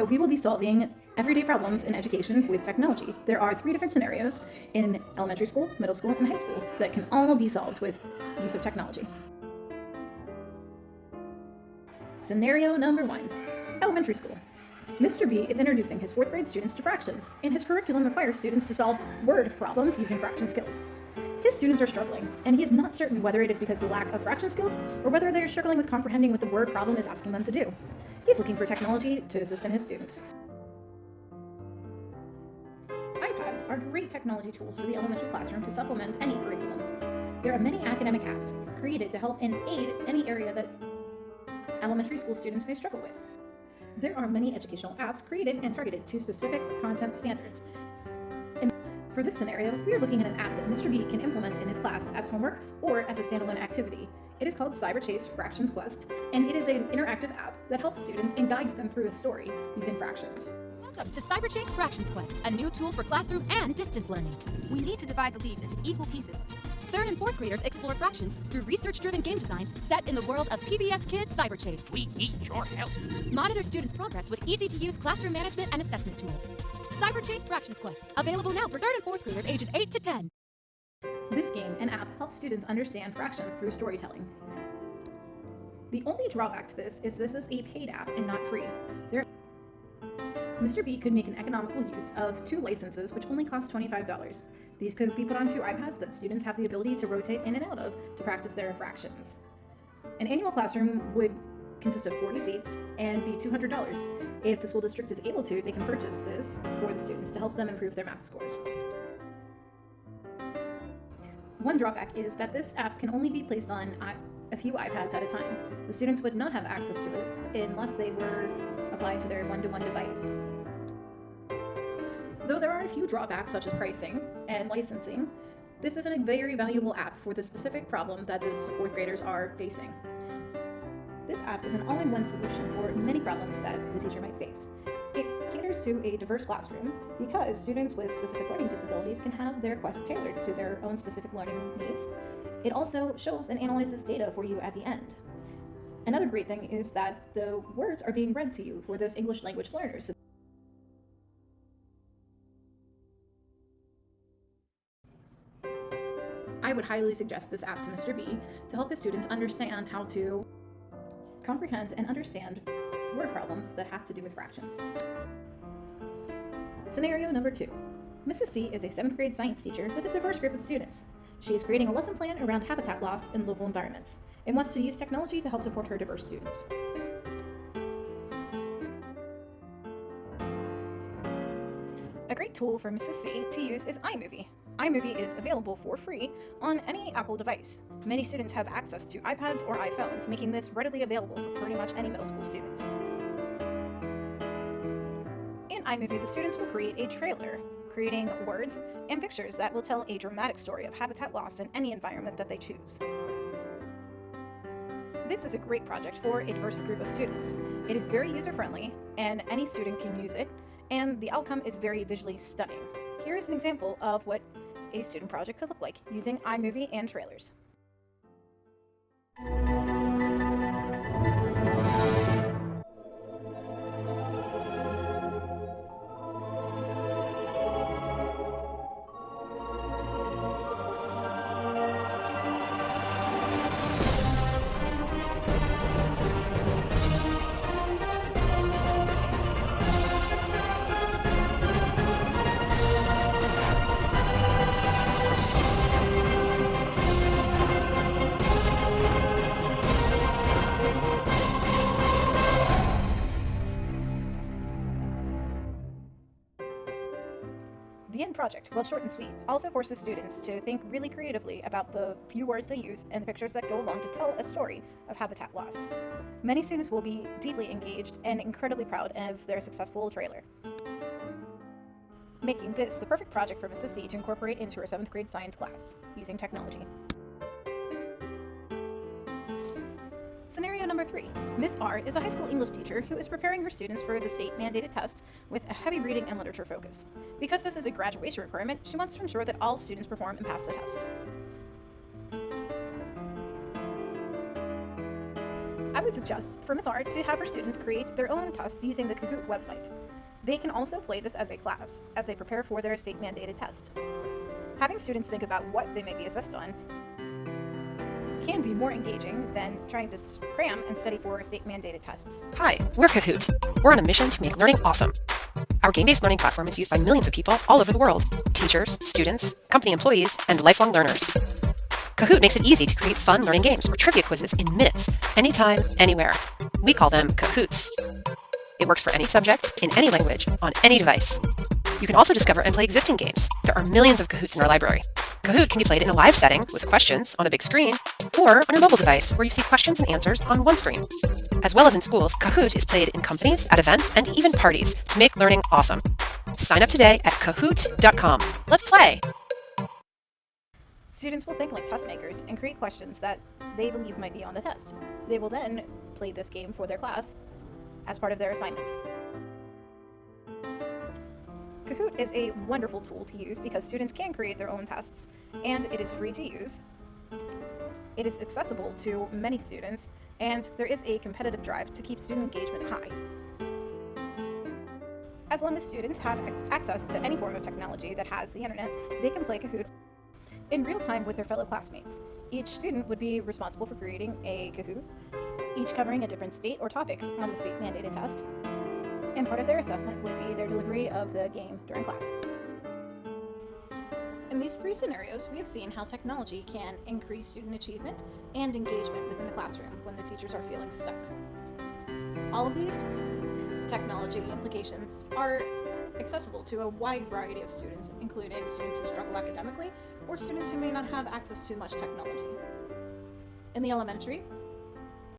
video, we will be solving everyday problems in education with technology. There are 3 different scenarios in elementary school, middle school, and high school that can all be solved with use of technology. Scenario number 1, elementary school. Mr. B is introducing his 4th grade students to fractions, and his curriculum requires students to solve word problems using fraction skills. His students are struggling, and he is not certain whether it is because of the lack of fraction skills or whether they are struggling with comprehending what the word problem is asking them to do. He's looking for technology to assist in his students. iPads are great technology tools for the elementary classroom to supplement any curriculum. There are many academic apps created to help and aid any area that elementary school students may struggle with. There are many educational apps created and targeted to specific content standards. For this scenario, we are looking at an app that Mr. B can implement in his class as homework or as a standalone activity. It is called CyberChase Fractions Quest, and it is an interactive app that helps students and guides them through a story using fractions. Welcome to CyberChase Fractions Quest, a new tool for classroom and distance learning. We need to divide the leaves into equal pieces. 3rd and 4th graders explore fractions through research-driven game design set in the world of PBS Kids CyberChase. We need your help. Monitor students' progress with easy-to-use classroom management and assessment tools. CyberChase Fractions Quest, available now for 3rd and 4th graders ages 8 to 10. This game and app helps students understand fractions through storytelling. The only drawback to this is a paid app and not free. Mr. B could make an economical use of 2 licenses which only cost $25. These could be put onto iPads that students have the ability to rotate in and out of to practice their fractions. An annual classroom would consist of 40 seats and be $200. If the school district is able to, they can purchase this for the students to help them improve their math scores. One drawback is that this app can only be placed on a few iPads at a time. The students would not have access to it unless they were applied to their one-to-one device. Though there are a few drawbacks such as pricing and licensing, this is a very valuable app for the specific problem that the 4th graders are facing. This app is an all-in-one solution for many problems that the teacher might face. It caters to a diverse classroom because students with specific learning disabilities can have their requests tailored to their own specific learning needs. It also shows and analyzes data for you at the end. Another great thing is that the words are being read to you for those English language learners. I would highly suggest this app to Mr. B to help his students understand how to comprehend and understand word problems that have to do with fractions. Scenario number 2. Mrs. C is a 7th grade science teacher with a diverse group of students. She is creating a lesson plan around habitat loss in local environments and wants to use technology to help support her diverse students. A great tool for Mrs. C to use is iMovie. iMovie is available for free on any Apple device. Many students have access to iPads or iPhones, making this readily available for pretty much any middle school students. In iMovie, the students will create a trailer, creating words and pictures that will tell a dramatic story of habitat loss in any environment that they choose. This is a great project for a diverse group of students. It is very user-friendly, and any student can use it, and the outcome is very visually stunning. Here is an example of what a student project could look like using iMovie and trailers. The end project, while short and sweet, also forces students to think really creatively about the few words they use and the pictures that go along to tell a story of habitat loss. Many students will be deeply engaged and incredibly proud of their successful trailer, making this the perfect project for Mrs. C to incorporate into her 7th grade science class using technology. Scenario number 3. Ms. R is a high school English teacher who is preparing her students for the state-mandated test with a heavy reading and literature focus. Because this is a graduation requirement, she wants to ensure that all students perform and pass the test. I would would suggest for Ms. R to have her students create their own tests using the Kahoot website. They can also play this as a class as they prepare for their state-mandated test. Having students think about what they may be assessed on can be more engaging than trying to cram and study for state-mandated tests. Hi, we're Kahoot. We're on a mission to make learning awesome. Our game-based learning platform is used by millions of people all over the world: teachers, students, company employees, and lifelong learners. Kahoot makes it easy to create fun learning games or trivia quizzes in minutes, anytime, anywhere. We call them Kahoots. It works for any subject, in any language, on any device. You can also discover and play existing games. There are millions of Kahoots in our library. Kahoot can be played in a live setting with questions on a big screen, or on your mobile device where you see questions and answers on one screen. As well as in schools, Kahoot is played in companies, at events, and even parties to make learning awesome. Sign up today at kahoot.com. Let's play! Students will think like test makers and create questions that they believe might be on the test. They will then play this game for their class as part of their assignment. Kahoot is a wonderful tool to use because students can create their own tests, and it is free to use. It is accessible to many students, and there is a competitive drive to keep student engagement high. As long as students have access to any form of technology that has the internet, they can play Kahoot in real time with their fellow classmates. Each student would be responsible for creating a Kahoot, each covering a different state or topic on the state-mandated test, and part of their assessment would be their delivery of the game during class. In these three scenarios, we have seen how technology can increase student achievement and engagement within the classroom when the teachers are feeling stuck. All of these technology implications are accessible to a wide variety of students, including students who struggle academically or students who may not have access to much technology. In the elementary,